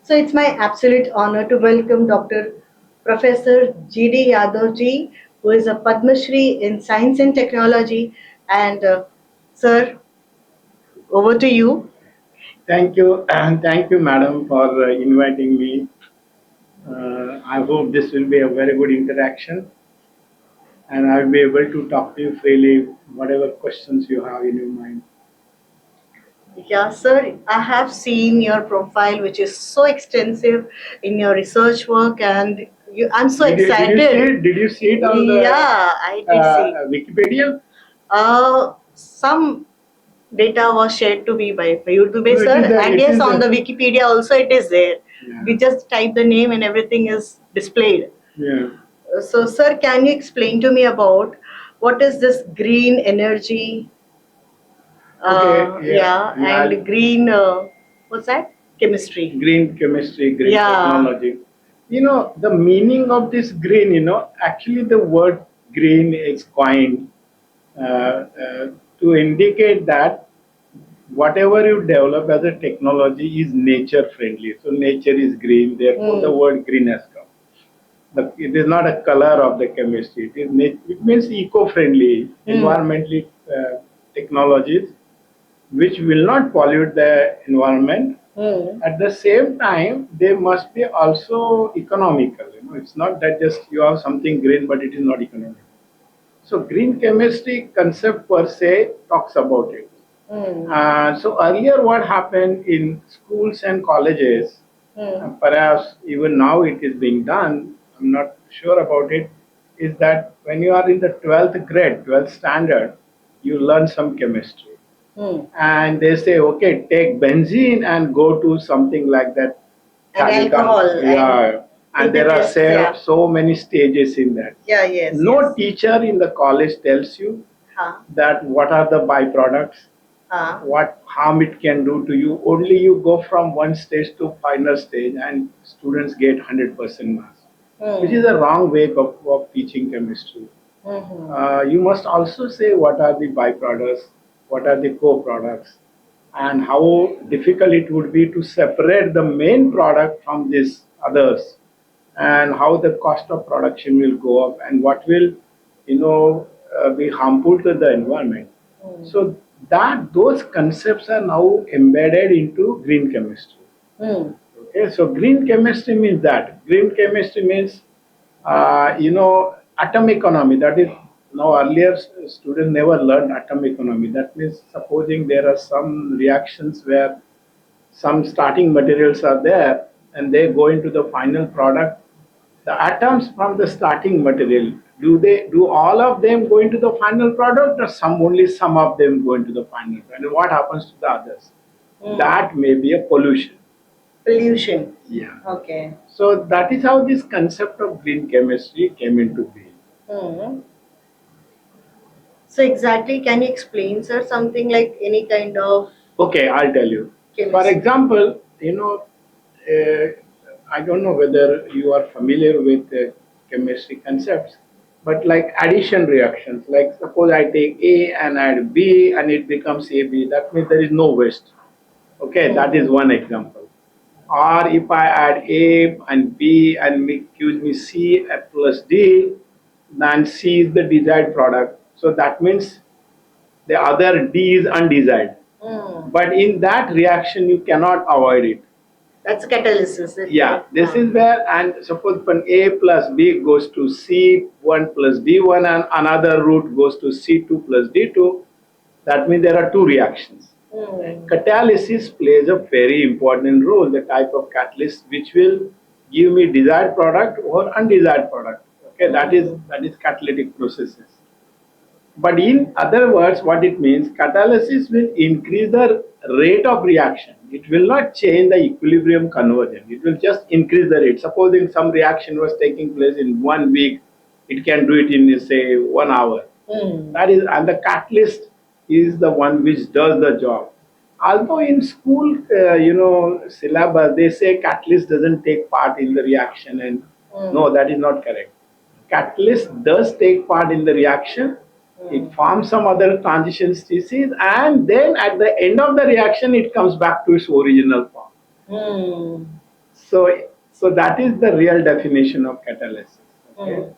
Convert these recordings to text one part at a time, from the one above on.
So it's my absolute honor to welcome Dr. Professor G.D. Yadav ji, who is a Padma Shri in Science and Technology. And sir, over to you. Thank you, and thank you, madam, for inviting me. I hope this will be a very good interaction, and I'll be able to talk to you freely, whatever questions you have in your mind. Yeah, sir, I have seen your profile, which is so extensive in your research work, and I'm so excited. Did you see it on the Yeah, I did see. Wikipedia? Some data was shared to me by YouTube, No, it sir, is there. and It yes, is on the there. Wikipedia also it is there. Yeah. We just type the name and everything is displayed. Yeah. So, sir, can you explain to me about what is this green energy? Okay. Yeah. Yeah, Yeah. and green, what's that? Chemistry. Green chemistry, green Yeah. technology. The meaning of this green. Actually, the word green is coined to indicate that whatever you develop as a technology is nature friendly. So nature is green, therefore the word green has come. It is not a color of the chemistry. It means eco-friendly, environmentally technologies which will not pollute the environment. At the same time, they must be also economical. It's not that just you have something green, but it is not economical. So green chemistry concept per se talks about it. So earlier, what happened in schools and colleges, perhaps even now it is being done. I'm not sure about it. Is that when you are in the 12th grade, 12th standard, you learn some chemistry, and they say, okay, take benzene and go to something like that. And alcohol. Yeah, and there are Yeah. so many stages in that. Yeah, yes. No Yes. teacher in the college tells you Huh. that what are the byproducts, what harm it can do to you. Only you go from one stage to final stage, and students get 100% marks, which is a wrong way of teaching chemistry. You must also say what are the byproducts, what are the co-products, and how difficult it would be to separate the main product from these others, and how the cost of production will go up, and what will, be harmful to the environment. So that those concepts are now embedded into green chemistry. Okay, so green chemistry means that. Green chemistry means, atom economy. That is, now earlier students never learned atom economy. That means supposing there are some reactions where some starting materials are there and they go into the final product. The atoms from the starting material, do all of them go into the final product, or only some of them go into the final product? And what happens to the others? That may be a pollution. Pollution. Yeah. Okay. So that is how this concept of green chemistry came into being. So exactly, can you explain, sir, something like any kind of Okay, I'll tell you. For chemistry? example, I don't know whether you are familiar with chemistry concepts, but like addition reactions, like suppose I take A and add B and it becomes AB, that means there is no waste. Okay, that is one example. Or if I add A and B and gives me C plus D, then C is the desired product. So that means the other D is undesired. But in that reaction, you cannot avoid it. That's catalysis. Yeah, this is where, and suppose when A plus B goes to C1 plus D1 and another route goes to C2 plus D2, that means there are two reactions. Catalysis plays a very important role, the type of catalyst which will give me desired product or undesired product. Okay, that is catalytic processes. But in other words, what it means, catalysis will increase the rate of reaction. It will not change the equilibrium conversion. It will just increase the rate. Supposing some reaction was taking place in 1 week, it can do it in, say, 1 hour. That is, and the catalyst is the one which does the job. Although in school, syllabus, they say catalyst doesn't take part in the reaction, and no, that is not correct. Catalyst does take part in the reaction. It forms some other transition species, and then at the end of the reaction, it comes back to its original form. So, so that is the real definition of catalysis. Okay. Mm.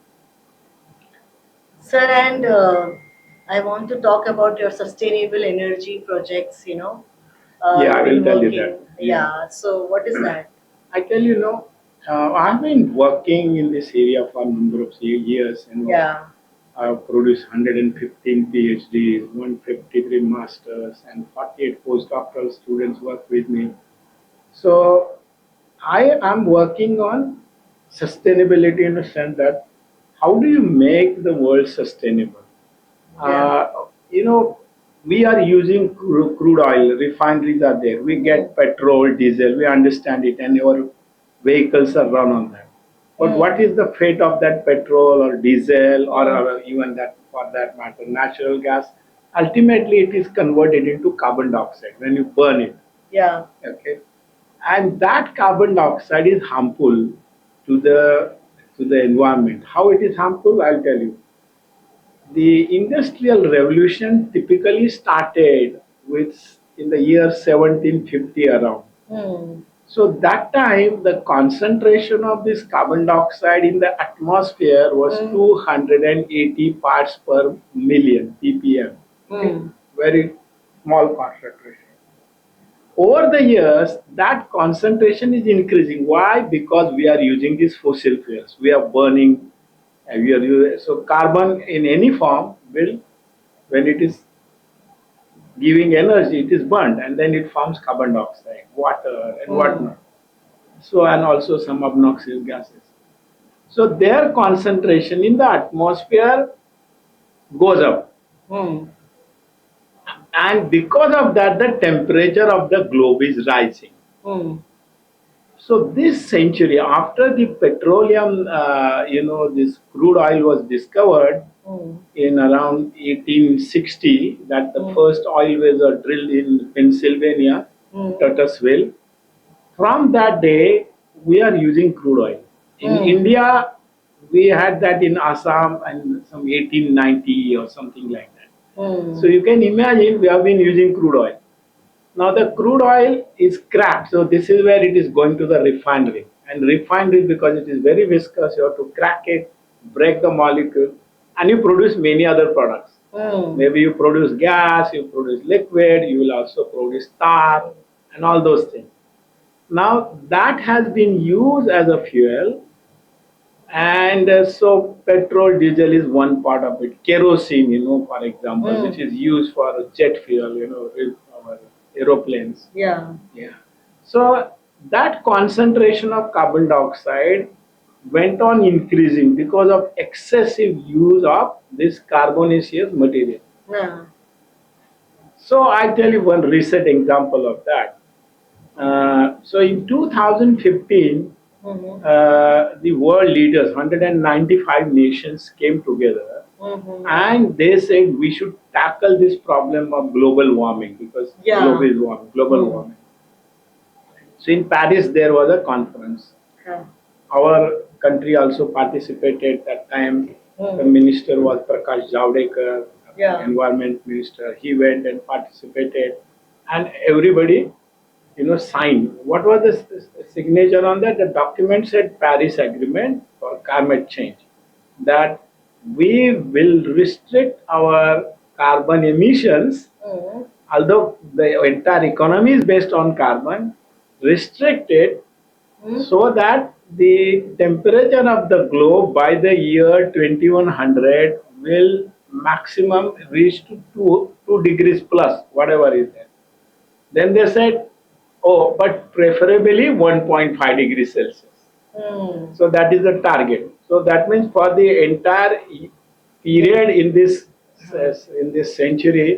Sir, and I want to talk about your sustainable energy projects, Yeah, I you've will been tell you working. that. Yeah. Yeah, so what is that? I tell you, no, I've been working in this area for a number of years, and Yeah, I've produced 115 PhDs, 153 masters, and 48 postdoctoral students work with me. So I am working on sustainability in the sense that how do you make the world sustainable? yeah. Uh, you know, we are using crude oil, refineries are there. We Mm. get petrol, diesel, we understand it, and our vehicles are run on that. But what Mm. is the fate of that petrol or diesel or Mm. even that, for that matter, natural gas? Ultimately, it is converted into carbon dioxide when you burn it. Yeah. Okay, and that carbon dioxide is harmful to the environment. How it is harmful? I'll tell you. The industrial revolution typically started with in the year 1750 around. Mm. So that time the concentration of this carbon dioxide in the atmosphere was Mm. 280 parts per million ppm. Okay, Mm. very small concentration. Over the years, that concentration is increasing. Why? Because we are using these fossil fuels. We are burning. So carbon in any form will, when it is giving energy, it is burned and then it forms carbon dioxide, water, and Mm. whatnot. So and also some obnoxious gases. So their concentration in the atmosphere goes up, Mm. and because of that, the temperature of the globe is rising. Mm. So this century, after the petroleum, this crude oil was discovered Mm. in around 1860, that the Mm. first oil wells are drilled in Pennsylvania, Mm. Turtlesville. From that day, we are using crude oil. In Mm. India, we had that in Assam and some 1890 or something like that. So Mm. you can imagine we have been using crude oil. Now the crude oil is cracked, so this is where it is going to the refinery. And refinery, because it is very viscous, you have to crack it, break the molecule, and you produce many other products. Mm. Maybe you produce gas, you produce liquid, you will also produce tar, and all those things. Now that has been used as a fuel, and so petrol, diesel is one part of it. Kerosene, for example, which Mm. is used for jet fuel, our aeroplanes. Yeah. Yeah. So that concentration of carbon dioxide went on increasing because of excessive use of this carbonaceous material. Yeah. So I tell you one recent example of that. So in 2015, Mm-hmm. the world leaders, 195 nations came together, Mm-hmm. and they said we should tackle this problem of global warming because globe Yeah. is warm, global Mm. warming. So in Paris, there was a conference. Yeah. Our country also participated that time. The Mm. minister was Prakash Javadekar, Yeah. environment minister. He went and participated, and everybody, signed. What was the signature on that? The document said Paris Agreement for climate change. That we will restrict our carbon emissions, Mm. although the entire economy is based on carbon, restrict it Mm. so that the temperature of the globe by the year 2100 will maximum reach to 2 degrees plus, whatever is there. Then they said, oh, but preferably 1.5 degrees Celsius. Mm. So that is the target. So that means for the entire period in this century,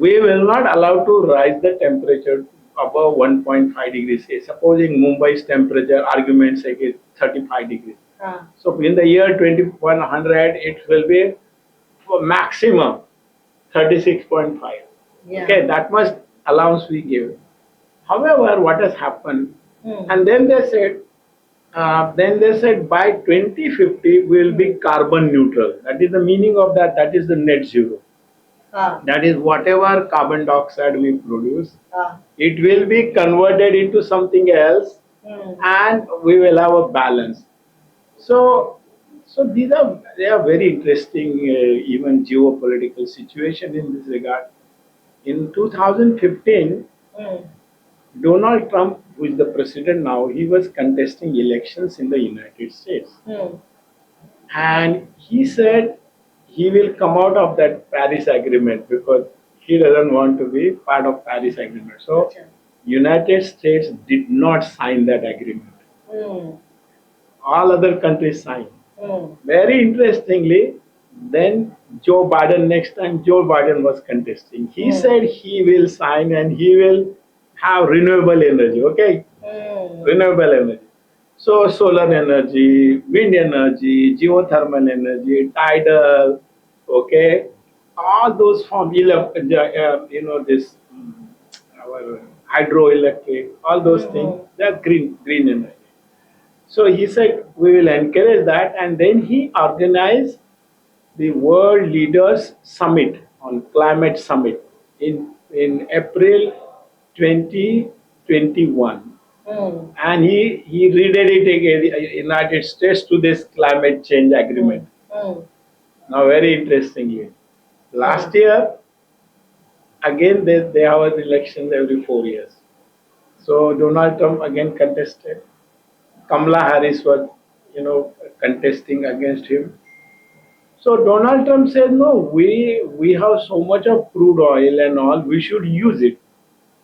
we will not allow to rise the temperature above 1.5 degrees. Say, supposing Mumbai's temperature argument say is 35 degrees. Ah. So in the year 2100, it will be for maximum 36.5. Yeah. Okay, that much allowance we give. However, what has happened? Mm. And then they said by 2050 we will be carbon neutral. That is the meaning of that. That is the net zero. Ah. That is whatever carbon dioxide we produce, Ah. it will be converted into something else, and we will have a balance. So, so they are very interesting, even geopolitical situation in this regard. In 2015, Donald Trump, who is the president now, he was contesting elections in the United States, and he said he will come out of that Paris Agreement because he doesn't want to be part of Paris Agreement. So, United States did not sign that agreement. All other countries signed. Very interestingly, then Joe Biden, next time Joe Biden was contesting, he said he will sign and he will have renewable energy, okay? Renewable energy. So solar energy, wind energy, geothermal energy, tidal, okay? All those form, this our hydroelectric, all those things, they're green energy. So he said, we will encourage that. And then he organized the World Leaders Summit on Climate Summit in April 2021. And he rededicated the United States to this climate change agreement. Now, very interestingly, last year, again, they have elections every 4 years. So Donald Trump again contested. Kamala Harris was, contesting against him. So Donald Trump said, no, we have so much of crude oil and all, we should use it.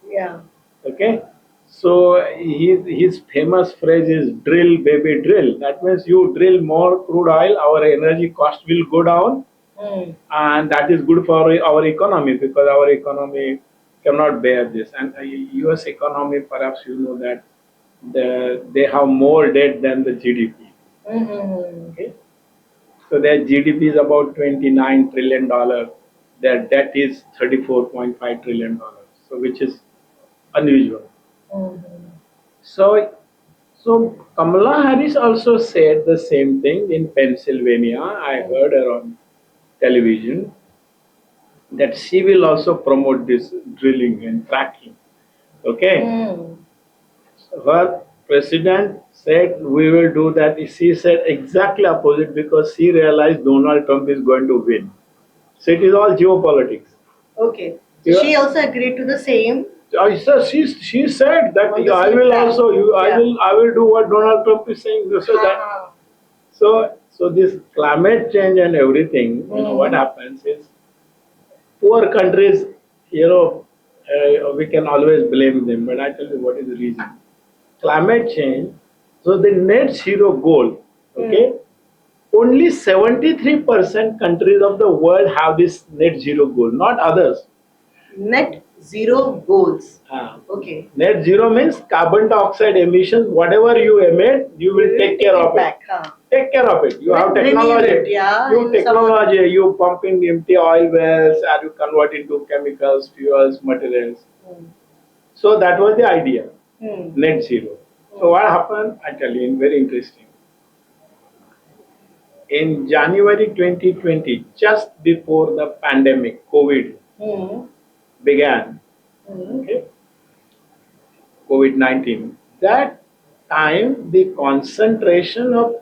Yeah. Okay. So his famous phrase is drill, baby, drill. That means you drill more crude oil, our energy cost will go down, and that is good for our economy because our economy cannot bear this. And US economy, perhaps you know that they have more debt than the GDP. Okay? So their GDP is about $29 trillion. Their debt is $34.5 trillion. So which is unusual. So so Kamala Harris also said the same thing in Pennsylvania. I heard her on television that she will also promote this drilling and fracking. Okay. Her president said we will do that. She said exactly opposite because she realized Donald Trump is going to win. So it is all geopolitics. Okay. So Yeah. she also agreed to the same. She said that On the I same will plan. also Yeah. I will do what Donald Trump is saying. So that so this climate change and everything, what happens is poor countries, we can always blame them. But I tell you what is the reason. Climate change, so the net zero goal, okay, only 73% countries of the world have this net zero goal, not others. Net zero goals. Ah. Okay. Net zero means carbon dioxide emissions, whatever you emit, you will take care of it. Take care of it. You have technology. You technology, you pump in empty oil wells, and you convert into chemicals, fuels, materials. So that was the idea. Net zero. So what happened? I tell you, very interesting. In January 2020, just before the pandemic, COVID began, okay, COVID-19, that time the concentration of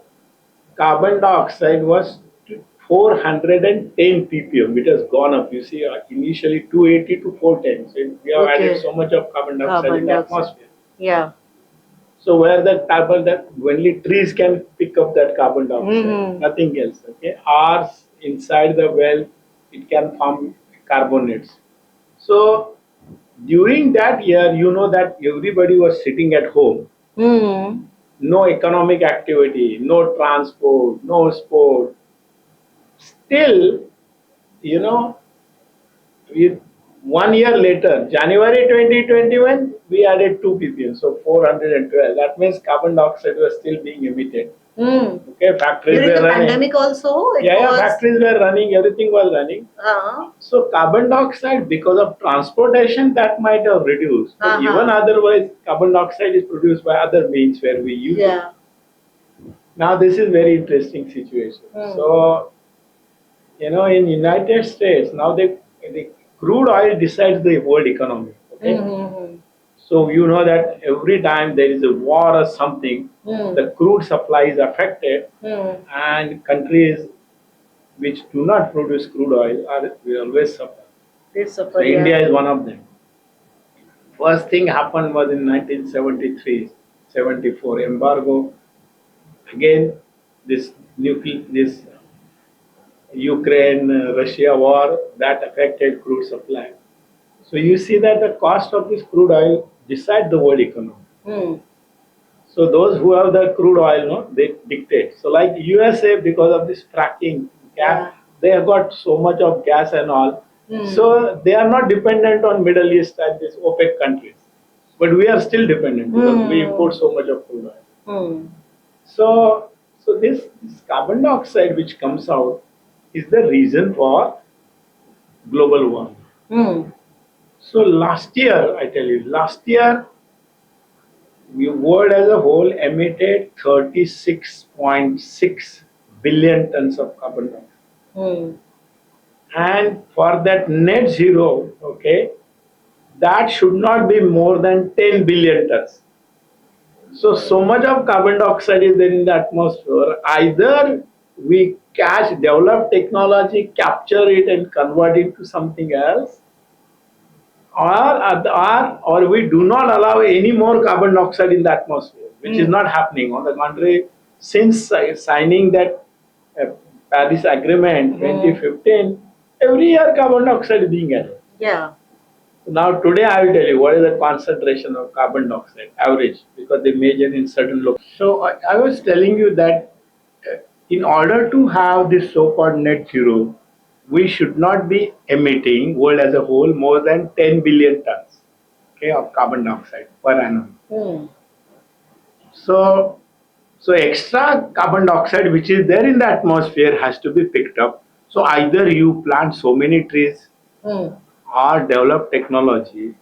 carbon dioxide was 410 ppm. It has gone up. You see, initially 280 to 410. So we have added so much of carbon dioxide in the atmosphere. Yeah. So where the carbon that only trees can pick up that carbon dioxide, nothing else. Okay, ours inside the well, it can form carbonates. So during that year, you know that everybody was sitting at home. No economic activity, no transport, no sport. Still, you know, we, 1 year later, January 2021, we added 2 ppm, so 412. That means carbon dioxide was still being emitted. Okay, factories During were the running. pandemic also, Yeah, factories were running, everything was running. So carbon dioxide, because of transportation, that might have reduced. But even otherwise, carbon dioxide is produced by other means where we use it. Now this is very interesting situation. So, in United States, now the crude oil decides the world economy. Okay? So you know that every time there is a war or something, the crude supply is affected, and countries which do not produce crude oil are will always suffer. They So suffer, India yeah. is one of them. First thing happened was in 1973, 74 embargo. Again, this Ukraine Russia war that affected crude supply. So you see that the cost of this crude oil decide the world economy. So those who have the crude oil, no, they dictate. So like USA, because of this fracking gas, Yeah. they have got so much of gas and all. So they are not dependent on Middle East and these OPEC countries. But we are still dependent because we import so much of crude oil. So, so this carbon dioxide which comes out is the reason for global warming. So last year, I tell you, last year the world as a whole emitted 36.6 billion tons of carbon dioxide. And for that net zero, okay, that should not be more than 10 billion tons. So, so much of carbon dioxide is there in the atmosphere. Either we catch, develop technology, capture it and convert it to something else, or we do not allow any more carbon dioxide in the atmosphere, which is not happening. On the contrary, since signing that uh, Paris Agreement 2015, every year carbon dioxide is being added. Yeah. Now today I will tell you what is the concentration of carbon dioxide average because they measure in certain locations. So I was telling you that in order to have this so-called net zero, we should not be emitting world as a whole more than 10 billion tons, okay, of carbon dioxide per annum. So so extra carbon dioxide which is there in the atmosphere has to be picked up. So either you plant so many trees or develop technology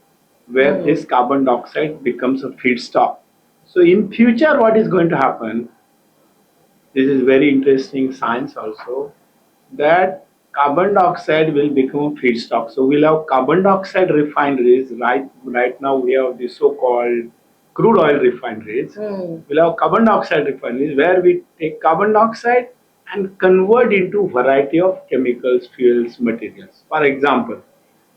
where this carbon dioxide becomes a feedstock. So in future, what is going to happen? This is very interesting science also that carbon dioxide will become feedstock. So we'll have carbon dioxide refineries. Right now we have the so-called crude oil refineries. We'll have carbon dioxide refineries where we take carbon dioxide and convert into variety of chemicals, fuels, materials. For example,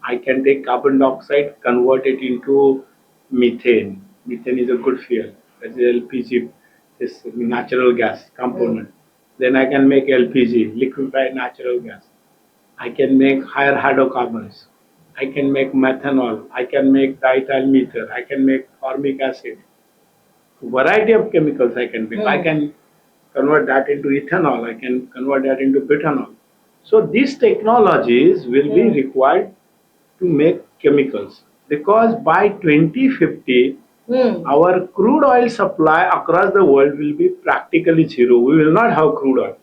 I can take carbon dioxide, convert it into methane. Methane is a good fuel. That's LPG, this natural gas component. Then I can make LPG, liquefied natural gas. I can make higher hydrocarbons. I can make methanol. I can make diethyl ether. I can make formic acid. Variety of chemicals I can make. I can convert that into ethanol. I can convert that into butanol. So these technologies will be required to make chemicals because by 2050 our crude oil supply across the world will be practically zero. We will not have crude oil.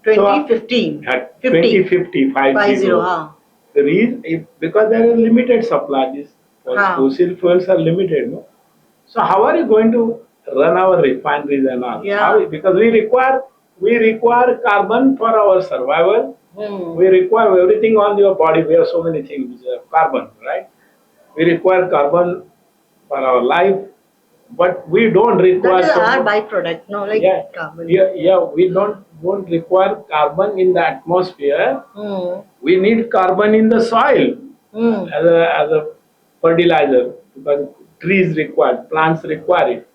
2015. At 50. 2050, 50, Huh? the reason because there is limited supply. These fossil fuels are limited, no? So how are you going to run our refineries and all? Yeah. How? Because we require carbon for our survival. We require everything on your body. We have so many things which are carbon, right? We require carbon for our life, but we don't require. That is our byproduct, no, like Yeah, carbon. yeah, we don't require carbon in the atmosphere. We need carbon in the soil as a fertilizer because trees require, plants require it.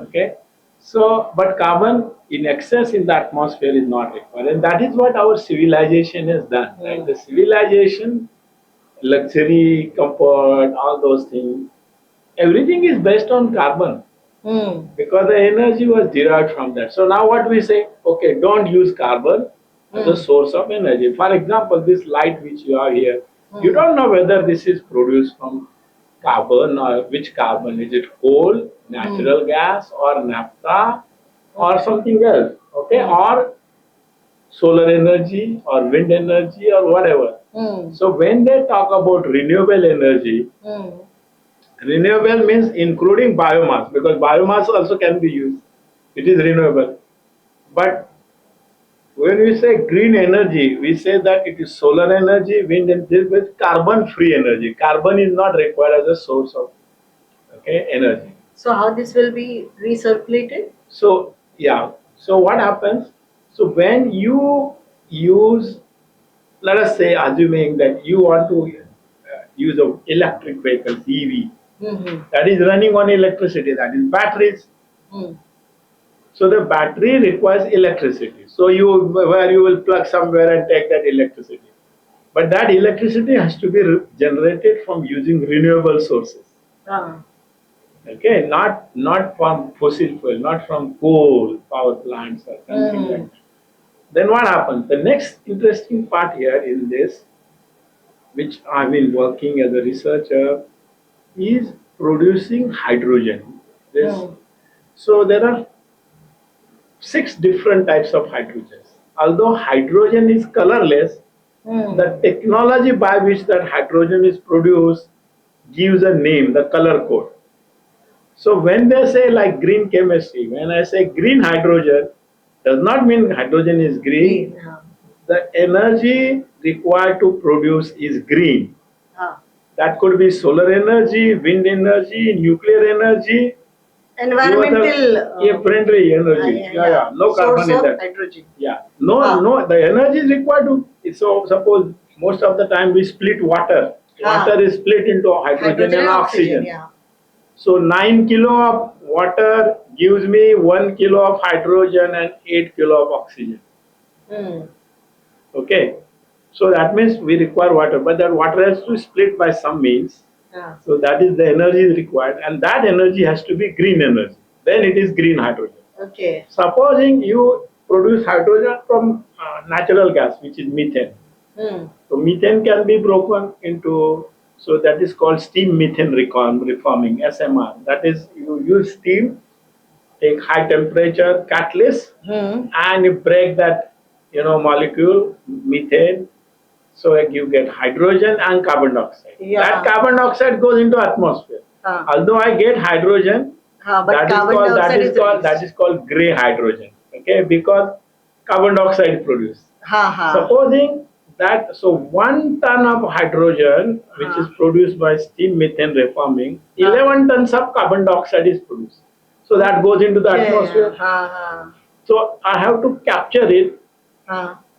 Okay, so but carbon in excess in the atmosphere is not required, and that is what our civilization has done. Right, the civilization, luxury, comfort, all those things, everything is based on carbon because the energy was derived from that. So now what we say, okay, don't use carbon as a source of energy. For example, this light which you have here, you don't know whether this is produced from carbon or which carbon. Is it coal, natural gas, or naphtha, or something else? Okay, or solar energy, or wind energy, or whatever. So when they talk about renewable energy, renewable means including biomass because biomass also can be used. It is renewable. But when we say green energy, we say that it is solar energy, wind energy with carbon free energy. Carbon is not required as a source of Okay, energy. So how this will be recirculated? So yeah, so what happens? So when you use, let us say, assuming that you want to use a electric vehicle, EV, that is running on electricity, that is batteries. Mm. So the battery requires electricity. So where you will plug somewhere and take that electricity. But that electricity has to be generated from using renewable sources. Ah. Okay, not from fossil fuel, not from coal power plants or something like that. Then what happens? The next interesting part here in this, which I've been working as a researcher, is producing hydrogen. This, so there are 6 different types of hydrogens. Although hydrogen is colorless, the technology by which that hydrogen is produced gives a name, the color code. So when they say like green chemistry, when I say green hydrogen, does not mean hydrogen is green. The energy required to produce is green. That could be solar energy, wind energy, nuclear energy, Environmental friendly energy. No source carbon in of that. hydrogen. No, the energy is required to. So suppose most of the time we split water. Water is split into hydrogen and oxygen. So 9 kilo of water gives me 1 kilo of hydrogen and 8 kilo of oxygen. Okay, so that means we require water, but that water has to split by some means. So that is the energy is required, and that energy has to be green energy. Then it is green hydrogen. Okay. Supposing you produce hydrogen from natural gas, which is methane. So methane can be broken into, so that is called steam methane reforming, SMR. That is, you use steam, take high temperature catalyst, and you break that molecule methane. So you get hydrogen and carbon dioxide. That carbon dioxide goes into atmosphere. Although I get hydrogen, but carbon dioxide is that is called gray hydrogen. Okay, because carbon dioxide is produced. Supposing that, so 1 ton of hydrogen which is produced by steam methane reforming, 11 tons of carbon dioxide is produced. So that goes into the atmosphere. So I have to capture it,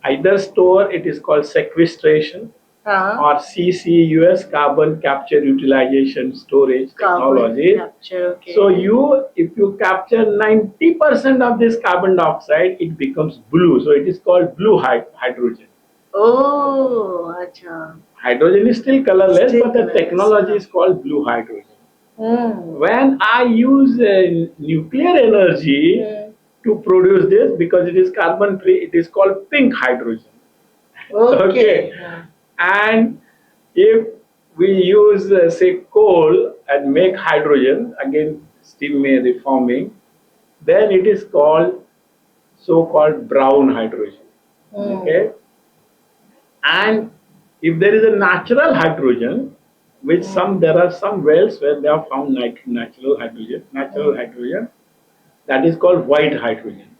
either store, it is called sequestration, or CCUS, carbon capture utilization storage technology. So if you capture 90% of this carbon dioxide, it becomes blue. So it is called blue hydrogen. Oh, acha. Hydrogen is still colorless, but the technology is called blue hydrogen. When I use nuclear energy to produce this, because it is carbon free, it is called pink hydrogen. Okay. And if we use, say, coal and make hydrogen, again steam reforming, then it is called so-called brown hydrogen. Okay. And if there is a natural hydrogen, which there are some wells where they have found natural hydrogen, that is called white hydrogen.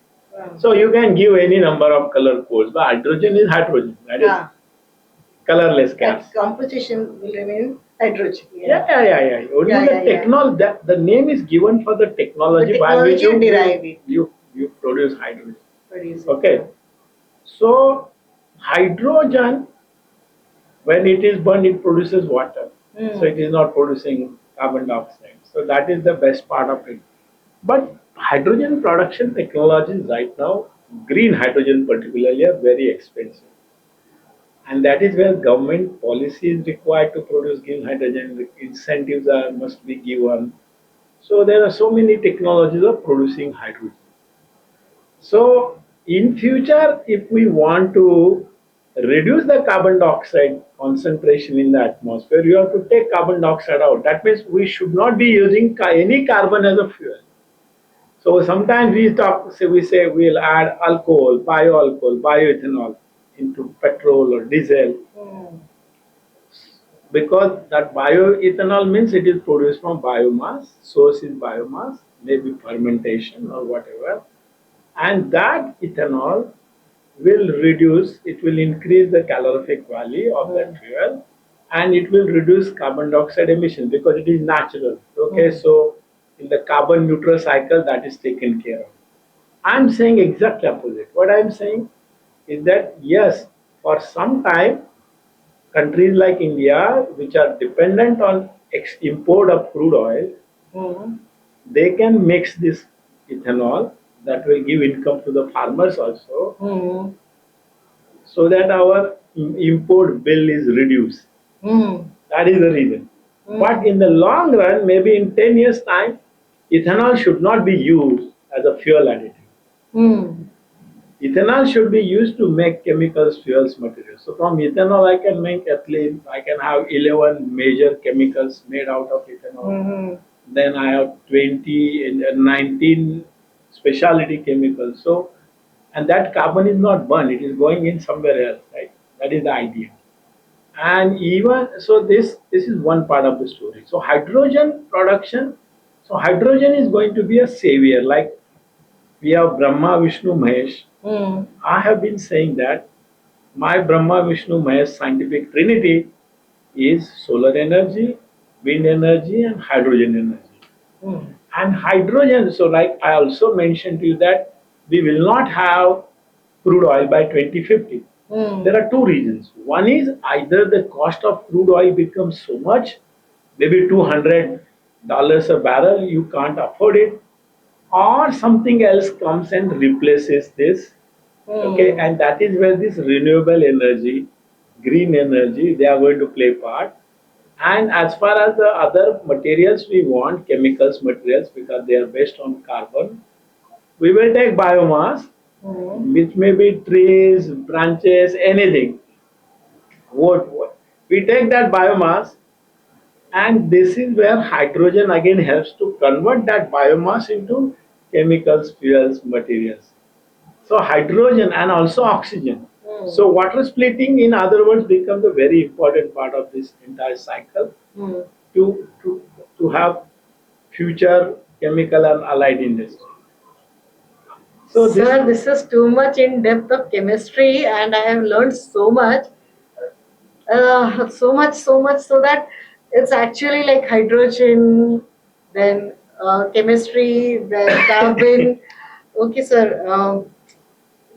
So you can give any number of color codes, but hydrogen is hydrogen. That is colorless gas. Composition will remain hydrogen. Only the name is given for the technology by which you derive it. You produce hydrogen. Okay. So hydrogen, when it is burned, it produces water. So it is not producing carbon dioxide. So that is the best part of it. But hydrogen production technologies right now, green hydrogen particularly, are very expensive. And that is where government policy is required to produce green hydrogen. Incentives must be given. So there are so many technologies of producing hydrogen. So in future, if we want to reduce the carbon dioxide concentration in the atmosphere, you have to take carbon dioxide out. That means we should not be using any carbon as a fuel. So sometimes we say we'll add alcohol, bioalcohol, bioethanol into petrol or diesel. Because that bioethanol means it is produced from biomass, source is biomass, maybe fermentation or whatever. And that ethanol will reduce, it will increase the calorific value of that fuel, and it will reduce carbon dioxide emission because it is natural. Okay, Mm. so in the carbon neutral cycle, that is taken care of. I'm saying exact opposite. What I'm saying is that yes, for some time, countries like India, which are dependent on import of crude oil, Mm. they can mix this ethanol that will give income to the farmers also, Mm. so that our import bill is reduced. Mm. That is the reason. But Mm. in the long run, maybe in 10 years' time, ethanol should not be used as a fuel additive. Mm. Ethanol should be used to make chemicals, fuels, materials. So from ethanol, I can make ethylene. I can have 11 major chemicals made out of ethanol. Mm. Then I have 20 and 19 specialty chemicals. So, and that carbon is not burned; it is going in somewhere else, right? That is the idea. And even so, this is one part of the story. So hydrogen production. So hydrogen is going to be a savior. Like we have Brahma, Vishnu, Mahesh. Mm. I have been saying that my Brahma, Vishnu, Mahesh scientific trinity is solar energy, wind energy, and hydrogen energy. Mm. And hydrogen, so like I also mentioned to you that we will not have crude oil by 2050. There Mm. are two reasons. One is either the cost of crude oil becomes so much, maybe $200 a barrel, you can't afford it, or something else comes and replaces this. Okay, Mm. and that is where this renewable energy, green energy, they are going to play part. And as far as the other materials we want, chemicals materials, because they are based on carbon, we will take biomass, Mm. which may be trees, branches, anything. What? We take that biomass, and this is where hydrogen again helps to convert that biomass into chemicals, fuels, materials. So hydrogen and also oxygen. So Mm. water splitting, in other words, becomes a very important part of this entire cycle Mm. to to to have future chemical and allied industry. So this, Sir, this is too much in depth of chemistry, and I have learned so much, so much, so that it's actually like hydrogen, then chemistry, then carbon. Okay, sir.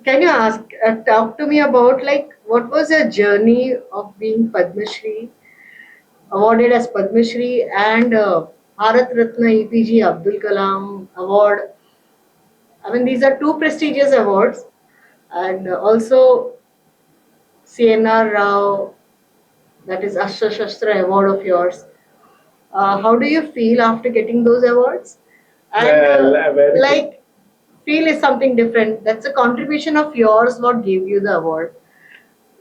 Can you talk to me about like what was your journey of being Padma Shri, awarded as Padma Shri, and Bharat Ratna EPG Abdul Kalam Award. I mean, these are two prestigious awards, and also CNR Rao, that is Ashtra Shastra Award of yours. How do you feel after getting those awards? And well, very good. like, feel is something different. That's a contribution of yours, what gave you the award.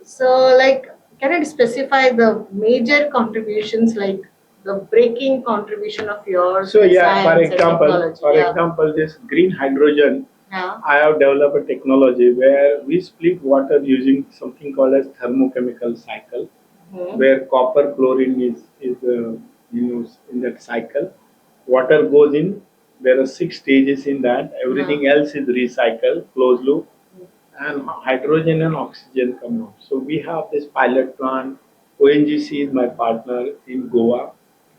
So, like, can you specify the major contributions, like the breaking contribution of yours So in yeah, science and technology? for Yeah. example, this green hydrogen, Yeah. I have developed a technology where we split water using something called as thermochemical cycle, Hmm. where copper chlorine is used in that cycle. Water goes in. There are 6 stages in that. Yeah. Everything else is recycled, closed loop, and hydrogen and oxygen come out. So we have this pilot plant. ONGC is my partner in Goa.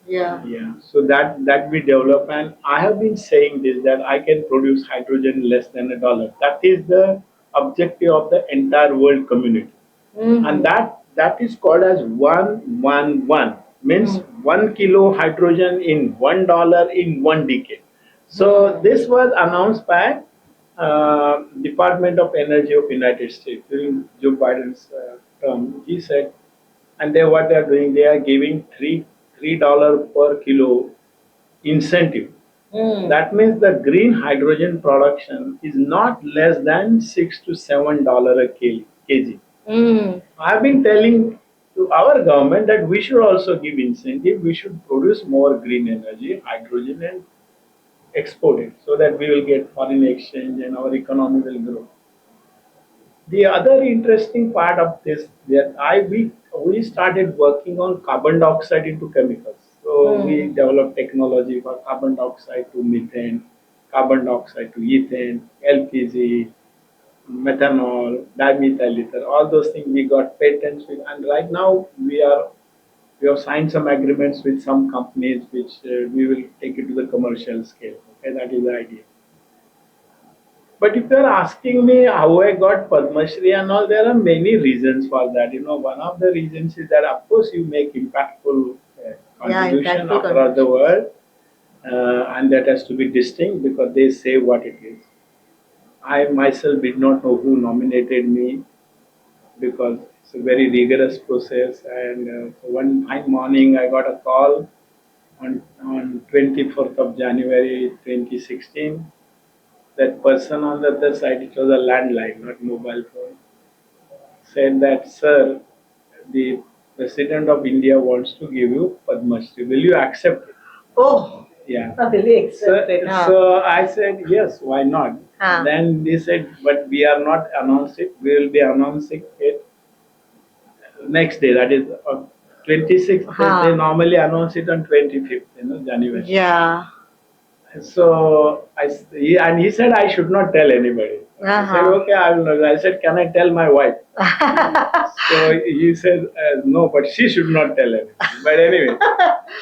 Yeah. Yeah, so that we develop, and I have been saying this that I can produce hydrogen less than $1. That is the objective of the entire world community, and Mm-hmm. that is called as 111, means Mm. 1 kilo hydrogen in $1 in 1 decade. So Mm. this was announced by Department of Energy of United States during Joe Biden's term. He said, and they what they are doing, they are giving $3 per kilo incentive. Mm. That means the green hydrogen production is not less than $6 to $7 a kg. Mm. I have been telling to our government that we should also give incentive. We should produce more green energy, hydrogen, and export it so that we will get foreign exchange and our economy will grow. The other interesting part of this that we started working on carbon dioxide into chemicals. So we Mm. developed technology for carbon dioxide to methane, carbon dioxide to ethane, LPG, methanol, dimethyl ether, all those things we got patents with, and right now we are We have signed some agreements with some companies which we will take it to the commercial scale. Okay, that is the idea. But if you are asking me how I got Padma Shri and all, there are many reasons for that. One of the reasons is that of course you make impactful Yeah, contribution impactful across the contributions. world, and that has to be distinct because they say what it is. I myself did not know who nominated me because it's a very rigorous process. And so one fine morning, I got a call on 24th of January 2016. That person on the other side, it was a landline, not mobile phone, said that, sir, the President of India wants to give you Padma Shri. Will you accept it? Oh, Yeah. will you accept it? So I said, yes, why not? Then they said, but we are not announced it. We will be announcing it next day, that is 26th. They normally announce it on 25th, January. Yeah. So and he said I should not tell anybody. I said okay, I will not. I said, can I tell my wife? So he said no, but she should not tell anyone. But anyway,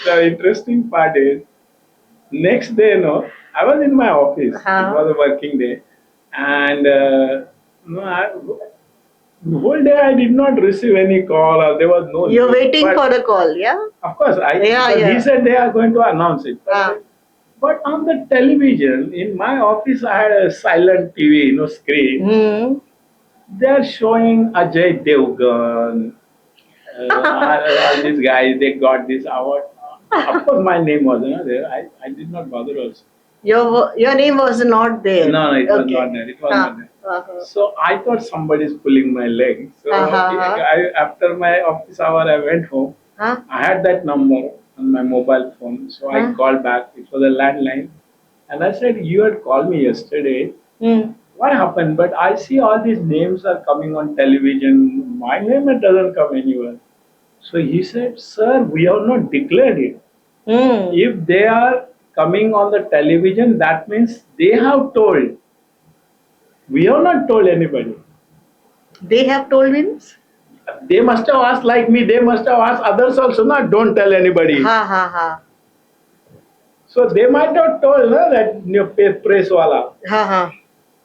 the interesting part is next day, I was in my office. It was a working day, and no, the whole day I did not receive any call or there was no. You're news. waiting But for the call, yeah? of course, because he said they are going to announce it. But on the television, in my office, I had a silent TV, screen. They are showing Ajay Devgan, all these guys, they got this award. Of course, my name was not there. I did not bother also. Your name was not there. No, it was not there. It was not there. So I thought somebody is pulling my leg. So after my office hour, I went home. I had that number on my mobile phone. So I called back. It was a landline. And I said, you had called me yesterday. What happened? But I see all these names are coming on television. My name it doesn't come anywhere. So he said, sir, we have not declared it. If they are coming on the television, that means they have told. We have not told anybody. They have told means? They must have asked like me, they must have asked others also, not don't tell anybody. So they might have told that press wala.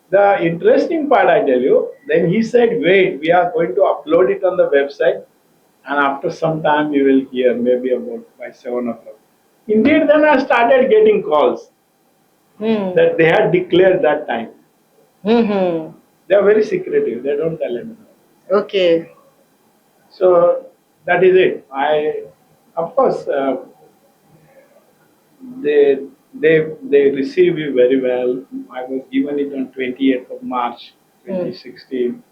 The interesting part I tell you, then he said, wait, we are going to upload it on the website and after some time you will hear, maybe about by 7 o'clock. Indeed, then I started getting calls that they had declared that time. They are very secretive, they don't tell anyone. Okay. So that is it. Of course, they they receive you very well. I was given it on 28th of March 2016.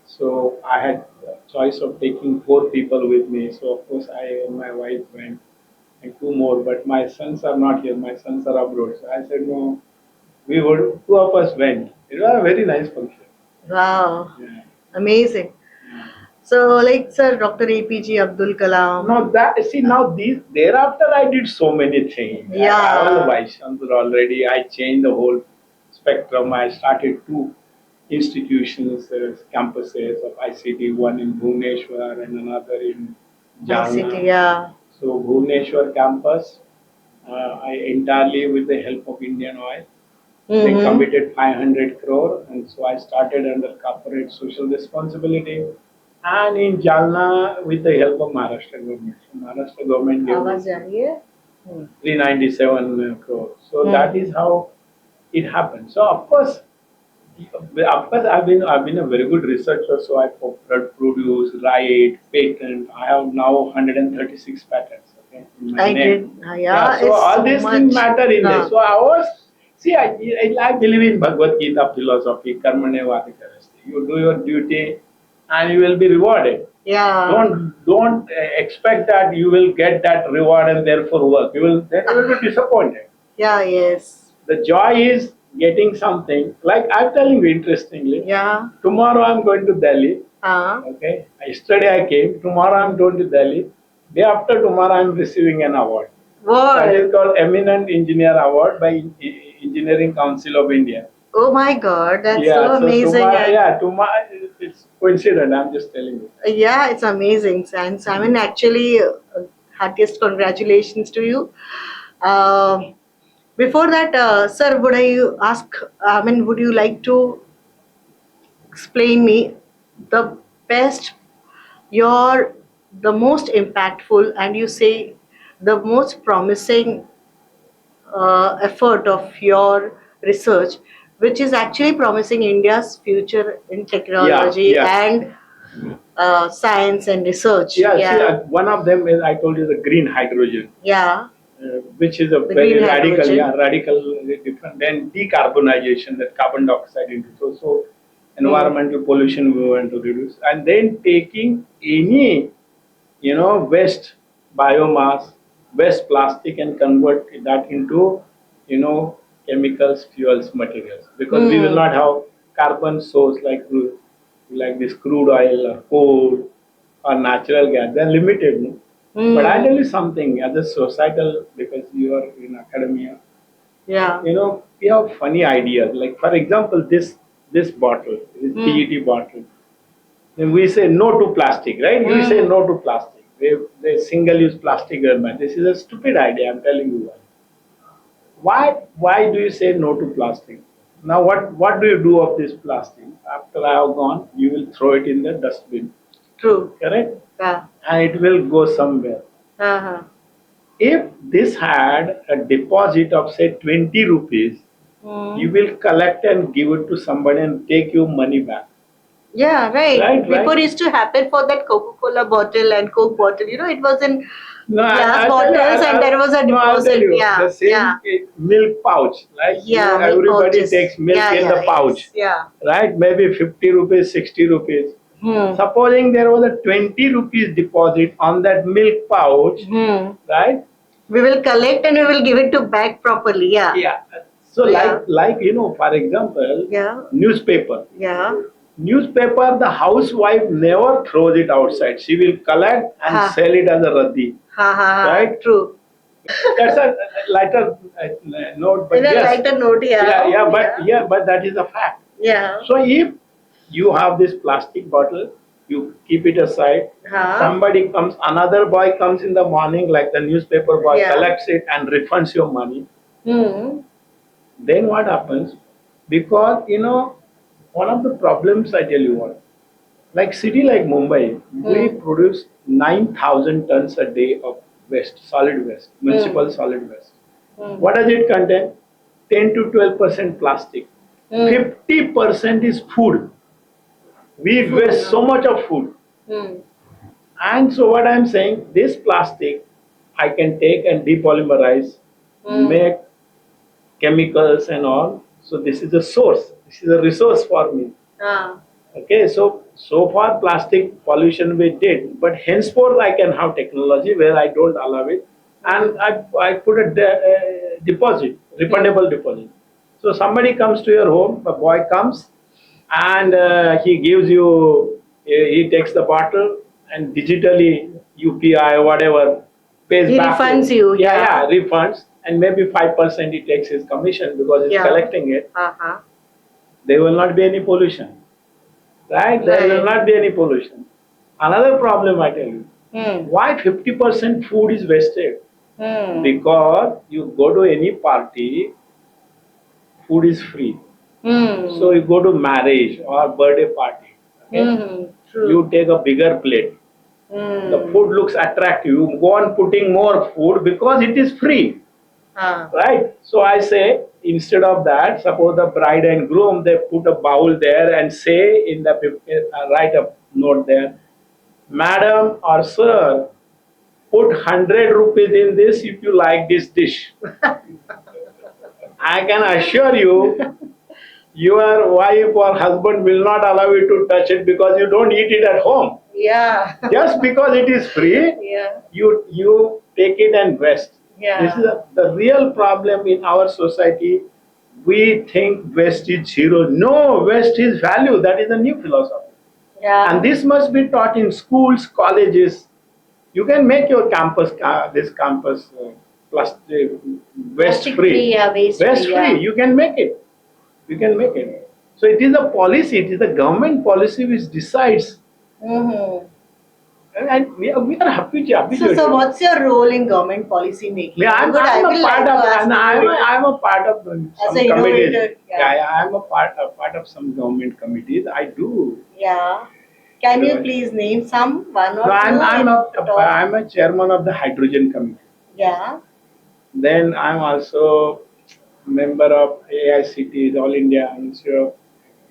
So I had a choice of taking 4 people with me. So of course I and my wife went and 2 more, but my sons are not here. My sons are abroad. So I said no. We would 2 of us went. It was a very nice function. Wow. Yeah. Amazing. So, like, sir, Dr. APJ Abdul Kalam. No, that see now these thereafter I did so many things. Yeah. I was a vice chancellor already. I changed the whole spectrum. I started 2 institutions, campuses of ICT, one in Bhubaneswar and another in Jalna. ICT, yeah. So Bhubaneswar campus, I entirely with the help of Indian Oil. They committed 500 crore, and so I started under corporate social responsibility. And in Jalna, with the help of Maharashtra government. So Maharashtra government gave me 397 crore. So that is how it happened. So of course, I've been a very good researcher. So I produce, write, patent. I have now 136 patents. Okay, in my name. Yeah. So all these things matter in this. So I believe in Bhagavad Gita philosophy. Karmane vadikarasti. You do your duty, and you will be rewarded. Yeah. Don't expect that you will get that reward and therefore work. You will be disappointed. Yeah. Yes. The joy is getting something. Like I'm telling you interestingly. Yeah. Tomorrow I'm going to Delhi. Okay. Yesterday I came. Tomorrow I'm going to Delhi. Day after tomorrow I'm receiving an award. What? That is called Eminent Engineer Award by Engineering Council of India. Oh my God, that's so amazing. Tomorrow it's coincident. I'm just telling you. Yeah, it's amazing. And I mean, actually, heartiest congratulations to you. Uh, Before that, sir, would I ask? I mean, would you like to explain me the best, your the most impactful, and you say the most promising effort of your research, which is actually promising India's future in Yeah, technology yeah. and science and research. Yeah, see, Yeah, one of them is, I told you, the green hydrogen, yeah, which is a the very green radical, hydrogen. yeah, radical, different. Then decarbonization, that carbon dioxide into so Hmm. environmental pollution we want to reduce, and then taking any waste biomass, waste plastic, and convert that into chemicals, fuels, materials. Because we will Hmm. not have carbon source like this crude oil or coal or natural gas. They're limited. No? But I Hmm. tell you something, as a societal, because you are in academia, Yeah. we have funny ideas. Like for example, this bottle, this Hmm. PET bottle. Then we say no to plastic, right? You say Hmm. no to plastic. They single-use plastic government. This is a stupid idea. I'm telling you why. Why do you say no to plastic? Now what do you do of this plastic? After I have gone, you will throw it in the dustbin, True. correct? Yeah. And it will go somewhere. Uh-huh. If this had a deposit of say 20 rupees, you Hmm. will collect and give it to somebody and take your money back. Yeah, right. Right, Before it right. used to happen for that Coca-Cola bottle and Coke bottle, it was in No, glass I'll tell you. bottles and there was a No, I'll tell deposit. you. The Yeah, yeah, same milk pouch, like yeah, milk everybody pouches. takes milk Yeah, in the yeah, pouch, yes, yeah. right? Maybe 50 rupees, 60 rupees. Hmm. Supposing there was a 20 rupees deposit on that milk pouch, Hmm. right? We will collect and we will give it to back properly. Yeah. Yeah. So Yeah. like for example, Yeah. newspaper. Yeah. Newspaper, the housewife never throws it outside. She will collect and Ha. sell it as a raddi, Ha ha ha. right? True. That's a lighter note, but In a yes, lighter note, yeah. Oh, yeah. but that is a fact. Yeah. So if you have this plastic bottle, you keep it aside. Ha. Somebody comes, another boy comes in the morning, like the newspaper boy, Yeah. collects it and refunds your money. Hmm. Then what happens? Because one of the problems, I tell you what, like city like Mumbai, we Hmm. produce 9,000 tons a day of waste, solid waste, Hmm. municipal solid waste. Hmm. What does it contain? 10 to 12% plastic. Hmm. 50% is food. We Food. waste so much of food. Hmm. And so what I'm saying, this plastic I can take and depolymerize, Hmm. make chemicals and all. So this is a source. This is a resource for me. Ah. Okay, so far plastic pollution we did, but henceforth I can have technology where I don't allow it, and I put a deposit, refundable deposit. So somebody comes to your home, a boy comes, and he gives you, he takes the bottle and digitally UPI whatever pays He back. refunds you. Yeah, Yeah. yeah, refunds, and maybe 5% he takes his commission because he's Yeah. collecting it. Uh-huh. There will not be any pollution. Right? There will Right. not be any pollution. Another problem I tell you, Hmm. why 50% food is wasted? Hmm. Because you go to any party, food is free. Hmm. So you go to marriage or birthday party, okay? Hmm. True. You take a bigger plate. The Hmm. food looks attractive. You go on putting more food because it is free. Ah. Right? So I say, instead of that, suppose the bride and groom, they put a bowl there and say in the write a note there, Madam or Sir, put 100 rupees in this if you like this dish. I can assure you, your wife or husband will not allow you to touch it because you don't eat it at home. Yeah. Just because it is free, Yeah. you take it and waste. Yeah. This is the real problem in our society. We think waste is zero. No, waste is value. That is a new philosophy. Yeah. And this must be taught in schools, colleges. You can make your campus, this campus plastic waste Plastic free. free, yeah, waste Waste free, free. yeah. You can make it. You can make it. So it is a policy. It is the government policy which decides. Mm-hmm. And we are happy. So what's your role in government policy making? Yeah, I'm, Good, I I'm a will part like of, to ask and you I'm a part of as some an committees. innovator. Yeah, I'm a part of some government committees. I do. Yeah. Can you So, please name some, one no, or two I'm in a, the top? I'm a chairman of the hydrogen committee. Yeah. Then I'm also member of AICT, All India Institute of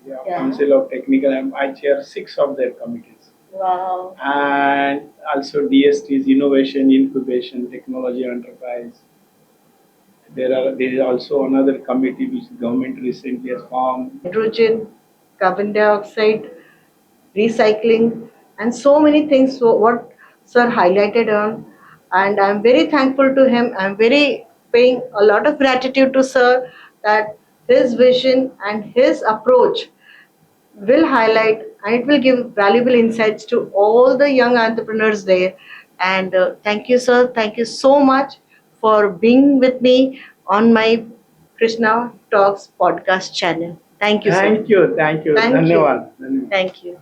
Yeah. Council of Technical. I chair 6 of their committees. Wow. And also DST's Innovation, Incubation, Technology Enterprise. There is also another committee which government recently has formed. Hydrogen, carbon dioxide, recycling, and so many things. So what sir highlighted on, and I'm very thankful to him. I'm very paying a lot of gratitude to sir that his vision and his approach will highlight and it will give valuable insights to all the young entrepreneurs there. And thank you, sir. Thank you so much for being with me on my Krishna Talks podcast channel. Thank you, sir. Thank you, thank you. Thank you. Dhanyawad. Dhanyawad. Thank you.